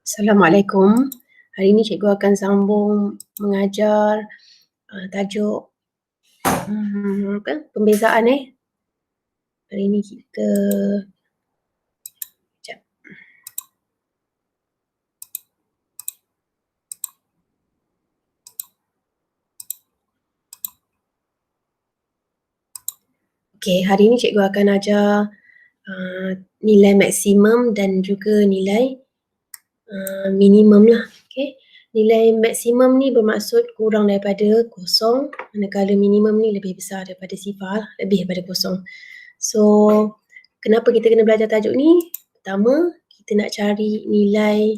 Assalamualaikum. Hari ini cikgu akan sambung mengajar tajuk pembezaan Hari ini kita sekejap. Okey, hari ini cikgu akan ajar nilai maksimum dan juga nilai minimum lah. Okey. Nilai maksimum ni bermaksud kurang daripada kosong, manakala minimum ni lebih besar daripada sifar, lebih daripada kosong. So, kenapa kita kena belajar tajuk ni? Pertama, kita nak cari nilai,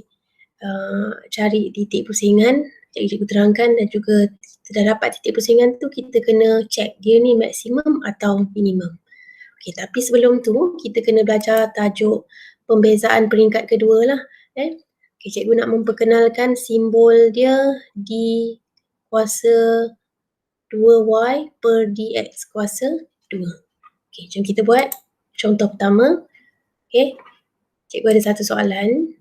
cari titik pusingan, cikgu terangkan, dan juga kita dah dapat titik pusingan tu, kita kena check dia ni maksimum atau minimum. Okey, tapi sebelum tu kita kena belajar tajuk pembezaan peringkat kedua lah. Okey, cikgu nak memperkenalkan simbol dia di kuasa 2y per dx kuasa 2. Okey, jom kita buat contoh pertama. Okey, cikgu ada satu soalan.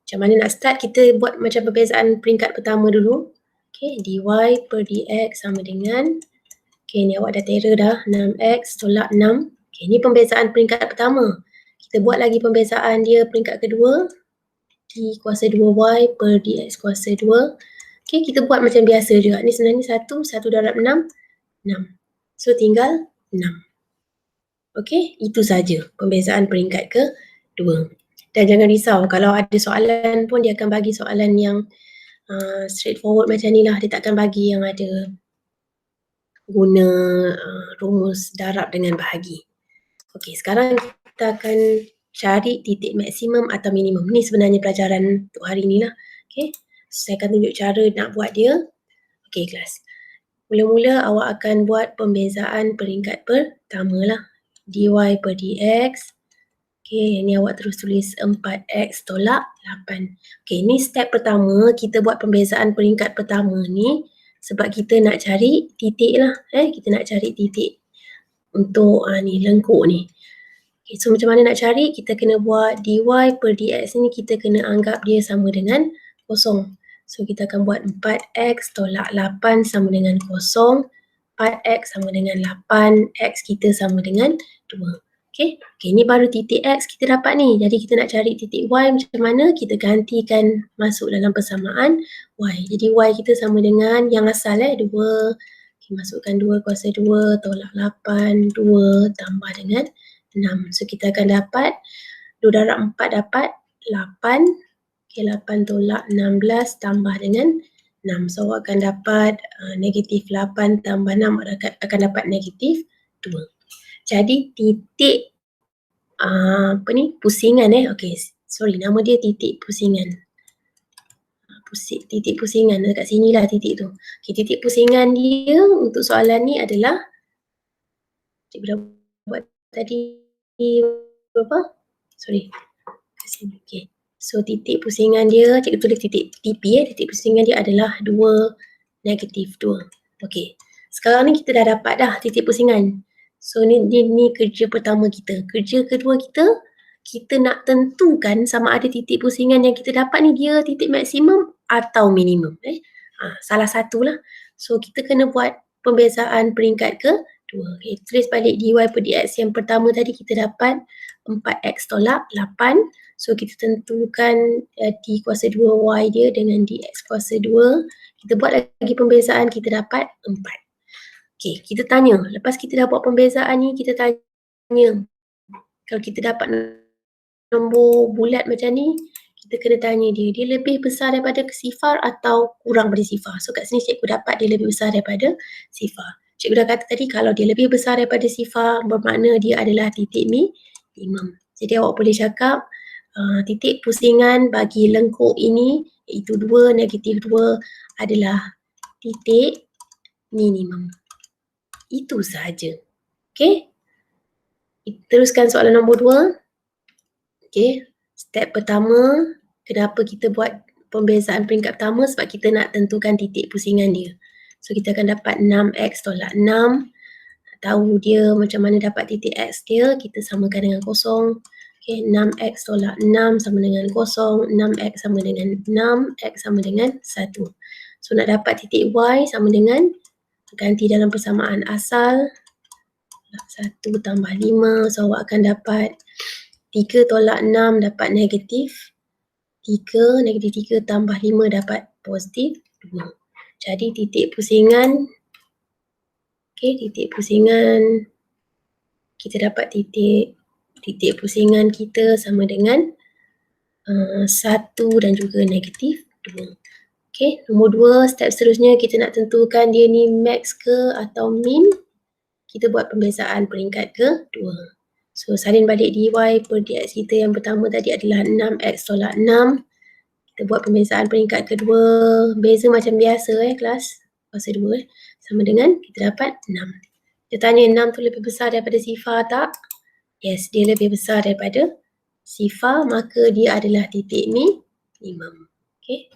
Macam mana nak start? Kita buat macam perbezaan peringkat pertama dulu. Okey, dy per dx sama dengan, okey, ni awak dah terror dah, 6x tolak 6. Okey, ni pembezaan peringkat pertama. Kita buat lagi pembezaan dia peringkat kedua, d kuasa 2y per dx kuasa 2. Okey, kita buat macam biasa juga. Ni sebenarnya 1 darab 6, 6. So, tinggal 6. Okey, itu saja pembezaan peringkat kedua. Dan jangan risau, kalau ada soalan pun dia akan bagi soalan yang straightforward macam ni lah. Dia takkan bagi yang ada guna rumus darab dengan bahagi. Okey, sekarang kita akan cari titik maksimum atau minimum. Ni sebenarnya pelajaran untuk hari ni lah. Okey, saya akan tunjuk cara nak buat dia. Okey, kelas. Mula-mula awak akan buat pembezaan peringkat pertama lah. dy per dx. Okey, ni awak terus tulis 4x tolak 8. Okey, ni step pertama, kita buat pembezaan peringkat pertama ni sebab kita nak cari titik lah. Kita nak cari titik untuk ni lengkuk ni. Okay, so macam mana nak cari? Kita kena buat dy per dx ni, kita kena anggap dia sama dengan kosong. So kita akan buat 4x tolak 8 sama dengan kosong. 4x sama dengan 8, x kita sama dengan 2. Okay, ni baru titik x kita dapat ni. Jadi kita nak cari titik y macam mana? Kita gantikan masuk dalam persamaan y. Jadi y kita sama dengan yang asal 2. Okay, masukkan 2 kuasa 2 tolak 8, 2 tambah dengan 6. So kita akan dapat 2 darab 4 dapat 8. Okay, 8 tolak 16 tambah dengan 6. So awak akan dapat negatif 8 tambah 6 akan dapat negatif 2. Jadi titik pusingan Okay, sorry, nama dia titik pusingan. Titik pusingan dekat sini lah titik tu. Okay, titik pusingan dia untuk soalan ni adalah, cikgu dah buat tadi berapa? Sorry. Kat sini. Okay. So titik pusingan dia, cikgu tulis titik TP titik pusingan dia adalah 2, negatif 2. Okay. Sekarang ni kita dah dapat dah titik pusingan. So ni kerja pertama kita. Kerja kedua kita nak tentukan sama ada titik pusingan yang kita dapat ni dia titik maksimum atau minimum. Salah satulah. So kita kena buat pembezaan peringkat kedua. Okay, tulis balik dy per dx yang pertama tadi kita dapat 4x tolak 8. So kita tentukan d kuasa 2y dia dengan dx kuasa 2. Kita buat lagi pembezaan, kita dapat 4. Okay, kita tanya, lepas kita dah buat pembezaan ni, kita tanya, kalau kita dapat nombor bulat macam ni, kita kena tanya dia lebih besar daripada sifar atau kurang daripada sifar. So kat sini cikgu dapat dia lebih besar daripada sifar. Cikgu dah kata tadi kalau dia lebih besar daripada sifar, bermakna dia adalah titik minimum. Jadi awak boleh cakap titik pusingan bagi lengkuk ini iaitu 2, negatif 2 adalah titik minimum. Itu sahaja. Okay. Teruskan soalan nombor 2. Okay. Step pertama, kenapa kita buat pembezaan peringkat pertama? Sebab kita nak tentukan titik pusingan dia. So kita akan dapat 6x tolak 6. Tahu dia macam mana dapat titik x dia, kita samakan dengan kosong. Okay, 6x tolak 6 sama dengan 0, 6x sama dengan 6, x sama dengan 1. So nak dapat titik y sama dengan, ganti dalam persamaan asal, 1 tambah 5, so awak akan dapat 3 tolak 6 dapat negatif 3, negatif 3 tambah 5 dapat positif 2. Jadi titik pusingan, titik pusingan, kita dapat titik pusingan kita sama dengan 1 dan juga negatif 2. Okay, nombor 2, step seterusnya kita nak tentukan dia ni max ke atau min. Kita buat pembezaan peringkat kedua. So salin balik dy per dx kita yang pertama tadi adalah 6x tolak 6. Kita buat pembezaan peringkat kedua, beza macam biasa kelas kuasa 2 sama dengan kita dapat 6. Dia tanya 6 tu lebih besar daripada sifar tak? Yes, dia lebih besar daripada sifar, maka dia adalah titik minimum. Okay.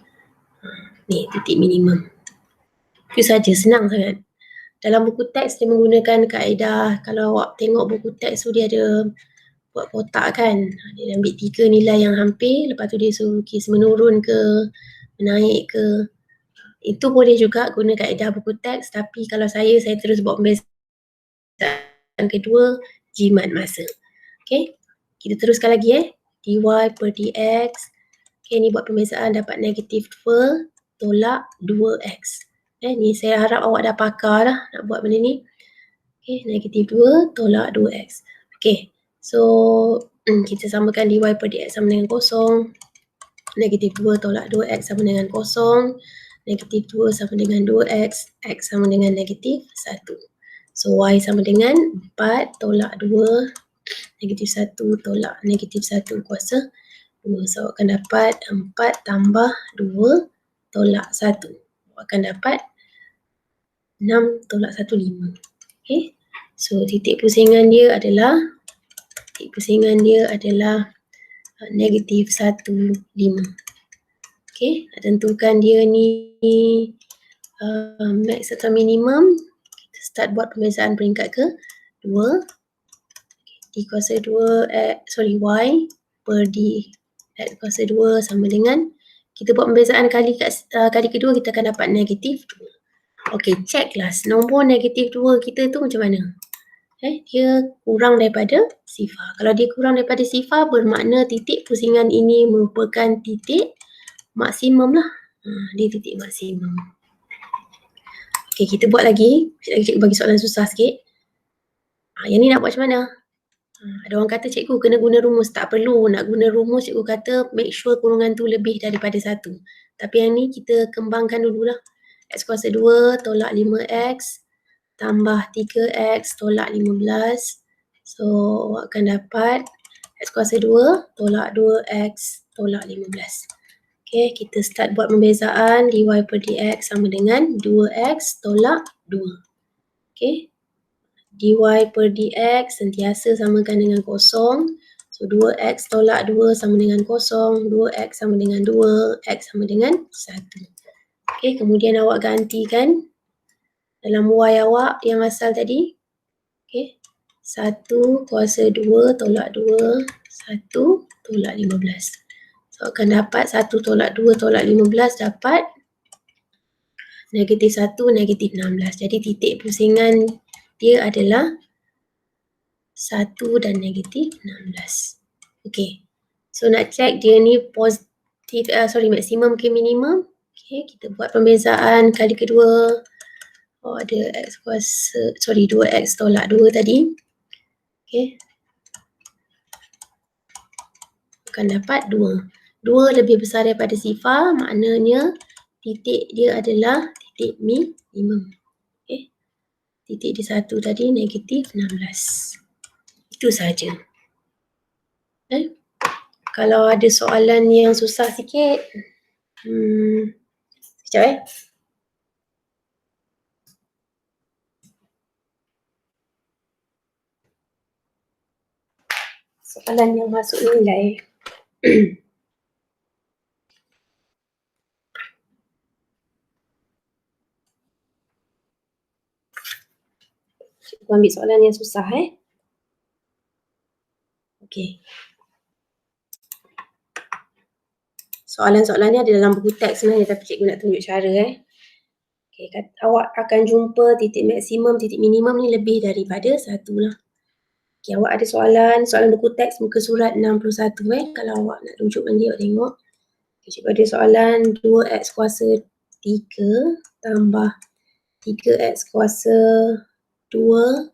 Ni titik minimum. Itu saja, senang sangat. Dalam buku teks dia menggunakan kaedah, kalau awak tengok buku teks tu dia ada buat kotak kan. Dia ambil 3 nilai yang hampir, lepas tu dia suruh kes menurun ke, menaik ke. Itu boleh juga guna kaedah buku teks, tapi kalau saya terus buat pembezaan kedua, jimat masa. Okay, kita teruskan lagi dy per dx. Okay, ni buat pembezaan dapat negatif 2 tolak 2x. Ni saya harap awak dah pakar dah nak buat benda ni. Okay, negatif 2 tolak 2x. Okay, so kita samakan dy per dx sama dengan 0. Negatif 2 tolak 2x sama dengan 0. Negatif 2 sama dengan 2x. X sama dengan negatif 1. So y sama dengan 4 tolak 2. Negatif 1 tolak negatif 1 kuasa 2. So akan dapat 4 tambah 2 tolak 1. Akan dapat 6 tolak 1, 5. Okay. So titik pusingan dia adalah negatif 1, 5. Okay. Tentukan dia ni max atau minimum. Kita start buat pembezaan peringkat ke 2. D kuasa 2, y per d kuasa 2 sama dengan, kita buat pembezaan kali kedua, kita akan dapat negatif 2. Okey, check kelas. Nombor negatif 2 kita tu macam mana? Dia kurang daripada sifar. Kalau dia kurang daripada sifar, bermakna titik pusingan ini merupakan titik maksimum lah. Dia titik maksimum. Okey, kita buat lagi. Cikgu bagi soalan susah sikit. Yang ni nak buat macam mana? Ada orang kata cikgu kena guna rumus. Tak perlu nak guna rumus, cikgu kata make sure kurungan tu lebih daripada 1. Tapi yang ni kita kembangkan dululah. X kuasa 2 tolak 5x tambah 3x tolak 15. So akan dapat X kuasa 2 tolak 2x tolak 15. Okay, kita start buat pembezaan dy per dx sama dengan 2x tolak 2. Okay. Dy per dx sentiasa samakan dengan 0. So 2x tolak 2 sama dengan 0, 2x sama dengan 2, x sama dengan 1. Okay, kemudian awak gantikan dalam y awak yang asal tadi. Okay, 1 kuasa 2 tolak 2, 1 tolak 15. So akan dapat 1 tolak 2 tolak 15 dapat negatif 1, negatif 16. Jadi titik pusingan dia adalah 1 dan negatif 16. Okay. So nak check dia ni positif, maksimum ke minimum. Okay, kita buat pembezaan kali kedua. Ada x kuasa, 2x tolak 2 tadi. Okay. Akan dapat 2. 2 lebih besar daripada sifar, maknanya titik dia adalah titik minimum. Okay. Titik di 1 tadi negatif 16. Itu saja. Kalau ada soalan yang susah sikit, sekejap soalan yang masuk nilai. Cikgu ambil soalan yang susah. Okay. soalan-soalan ni ada dalam buku teks sebenarnya, tapi cikgu nak tunjuk cara Okay, awak akan jumpa titik maksimum, titik minimum ni lebih daripada 1 lah. Okay, awak ada soalan buku teks muka surat 61 kalau awak nak tunjukkan dia, awak tengok. Okay, cikgu ada soalan 2x kuasa 3 tambah 3x kuasa 2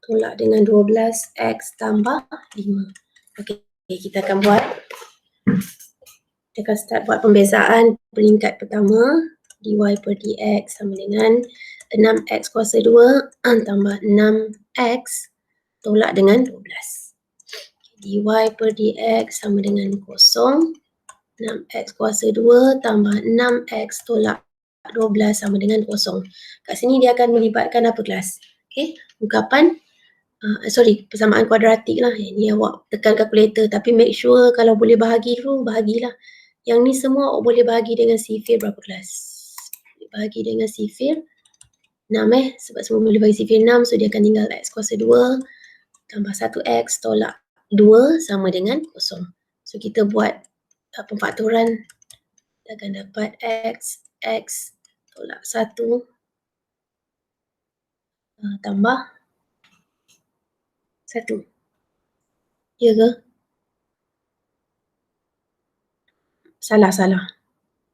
tolak dengan 12x tambah 5. Okay, kita akan buat. Kita akan start buat pembezaan peringkat pertama. Dy per dx sama dengan 6x kuasa 2 tambah 6x tolak dengan 12. Dy per dx sama dengan 0. 6x kuasa 2 tambah 6x tolak 12 sama dengan 0. Kat sini dia akan melibatkan apa kelas? Okay, ungkapan persamaan kuadratik lah. Ini awak tekan kalkulator, tapi make sure kalau boleh bahagi dulu, bahagilah. Yang ni semua awak boleh bahagi dengan sifir berapa kelas? Bahagi dengan sifir 6 sebab semua boleh bagi sifir 6, so dia akan tinggal x kuasa 2 tambah 1x tolak 2 sama dengan 0. So kita buat pemfaktoran, kita akan dapat x tolak 1 tambah 1. Ya ke? Salah.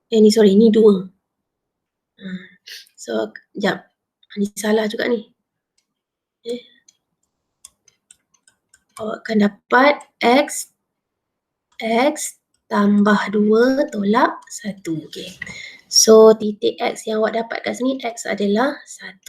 Ni 2. So, sekejap. Ni salah juga ni. Awak akan dapat x tambah 2 tolak 1. Okay. So, titik x yang awak dapat kat sini, x adalah 1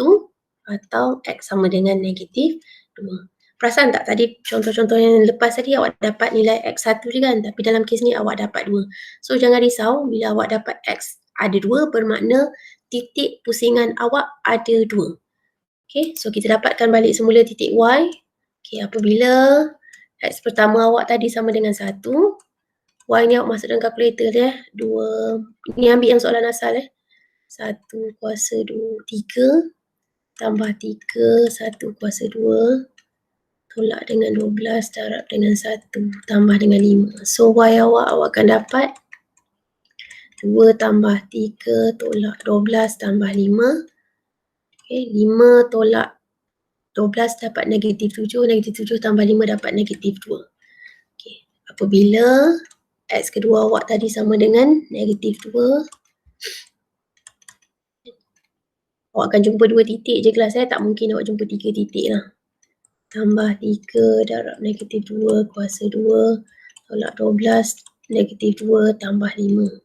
atau x sama dengan negatif 2. Perasan tak tadi contoh-contoh yang lepas tadi awak dapat nilai x1 je kan, tapi dalam kes ni awak dapat 2. So, jangan risau bila awak dapat x ada 2 bermakna titik pusingan awak ada 2. Okay, so kita dapatkan balik semula titik y. Okay, apabila x pertama awak tadi sama dengan 1, y ni awak masuk dalam kalkulator dia. 2, ni ambil yang soalan asal 1 kuasa 2, 3 tambah 3, 1 kuasa 2 tolak dengan 12 darab dengan 1 tambah dengan 5. So y awak akan dapat 2 tambah 3 tolak 12 tambah 5. Okay, 5 tolak 12 dapat negatif 7, negatif 7 tambah 5 dapat negatif 2. Okay, apabila x kedua awak tadi sama dengan negatif 2, awak akan jumpa 2 titik je kelas tak mungkin awak jumpa 3 titik lah. Tambah 3 darab negatif 2 kuasa 2 tolak 12 negatif 2 tambah 5.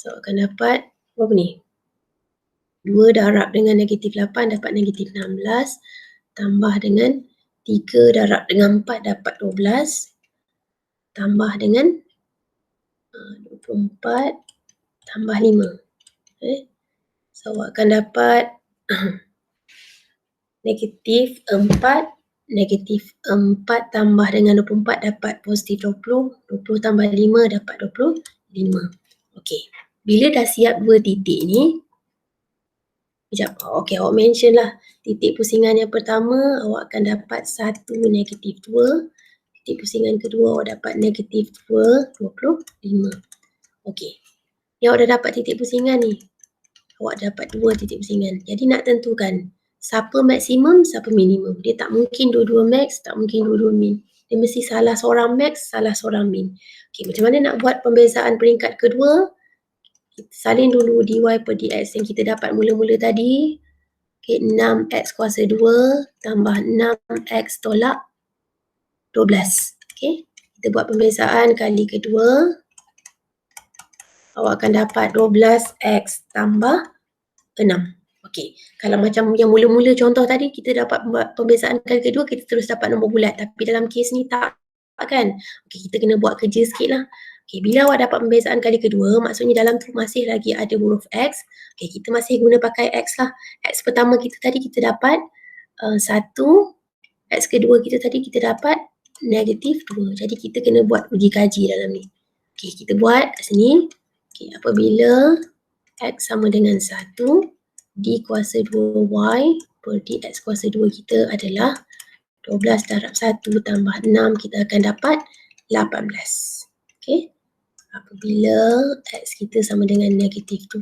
So akan dapat berapa ni? 2 darab dengan negatif 8 dapat negatif 16 tambah dengan 3 darab dengan 4 dapat 12 tambah dengan 24 tambah 5. So awak akan dapat negatif 4 tambah dengan 24 dapat positif 20. 20 tambah 5 dapat 25. Okey. Bila dah siap 2 titik ni, okey, awak mention lah titik pusingan yang pertama awak akan dapat 1 negatif 2. Titik pusingan kedua awak dapat negatif 2, 25. Okey. Yang awak dah dapat titik pusingan ni, awak dapat 2 titik pusingan. Jadi nak tentukan siapa maksimum, siapa minimum. Dia tak mungkin dua-dua max, tak mungkin dua-dua min. Dia mesti salah seorang max, salah seorang min. Okey, macam mana nak buat pembezaan peringkat kedua? Kita salin dulu dy per dx yang kita dapat mula-mula tadi. Okay, 6x kuasa 2 tambah 6x tolak 12. Okay, kita buat pembezaan kali kedua. Awak akan dapat 12x tambah 6. Okay, kalau macam yang mula-mula contoh tadi, kita dapat pembezaan kali kedua, kita terus dapat nombor bulat. Tapi dalam kes ni tak kan? Okay, kita kena buat kerja sikit lah. Okay, bila awak dapat pembezaan kali kedua, maksudnya dalam tu masih lagi ada huruf x. Okay, kita masih guna pakai x lah. X pertama kita tadi kita dapat 1. X kedua kita tadi kita dapat negatif 2. Jadi kita kena buat uji kaji dalam ni. Okay, kita buat kat sini. Okay, apabila x sama dengan 1, d kuasa 2y per dx kuasa 2 kita adalah 12 darab 1 tambah 6, kita akan dapat 18. Okay. apabila X kita sama dengan negatif 2,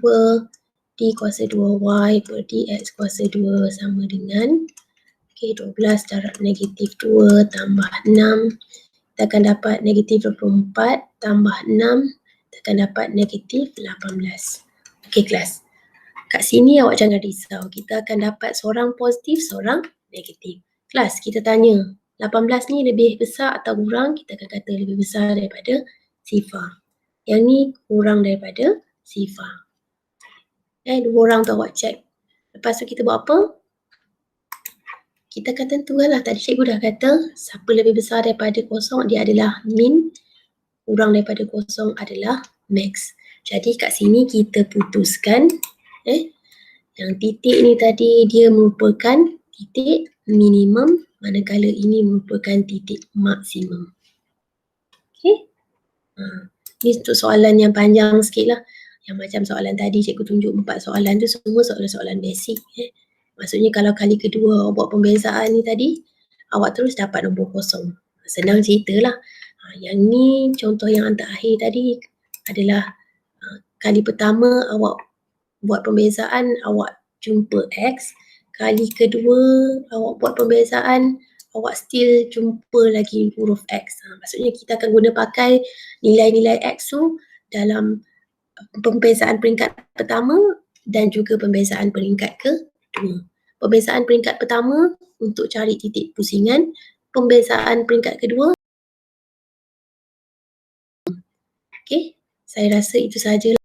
D kuasa 2Y per DX kuasa 2 sama dengan 12 darab negatif 2 tambah 6. Kita akan dapat negatif 24 tambah 6. Kita akan dapat negatif 18. Okey kelas. Kat sini awak jangan risau. Kita akan dapat seorang positif, seorang negatif. Kelas, kita tanya 18 ni lebih besar atau kurang? Kita akan kata lebih besar daripada sifar. Yang ni kurang daripada sifar. Dua orang tu awak cek. Lepas tu kita buat apa? Kita akan tentukan lah. Tadi cikgu dah kata siapa lebih besar daripada kosong dia adalah min, kurang daripada kosong adalah max. Jadi kat sini kita putuskan yang titik ni tadi dia merupakan titik minimum, manakala ini merupakan titik maksimum. Okay. Ni untuk soalan yang panjang sikit lah. Yang macam soalan tadi cikgu tunjuk 4 soalan tu semua soalan-soalan basic. Maksudnya kalau kali kedua awak buat pembezaan ni tadi, awak terus dapat nombor kosong. Senang cerita lah. Yang ni contoh yang terakhir tadi adalah kali pertama awak buat pembezaan, awak jumpa X. Kali kedua awak buat pembezaan, awak still jumpa lagi huruf X. Maksudnya kita akan guna pakai nilai-nilai X tu dalam pembezaan peringkat pertama dan juga pembezaan peringkat kedua. Pembezaan peringkat pertama untuk cari titik pusingan, pembezaan peringkat kedua. Okey, saya rasa itu sahaja.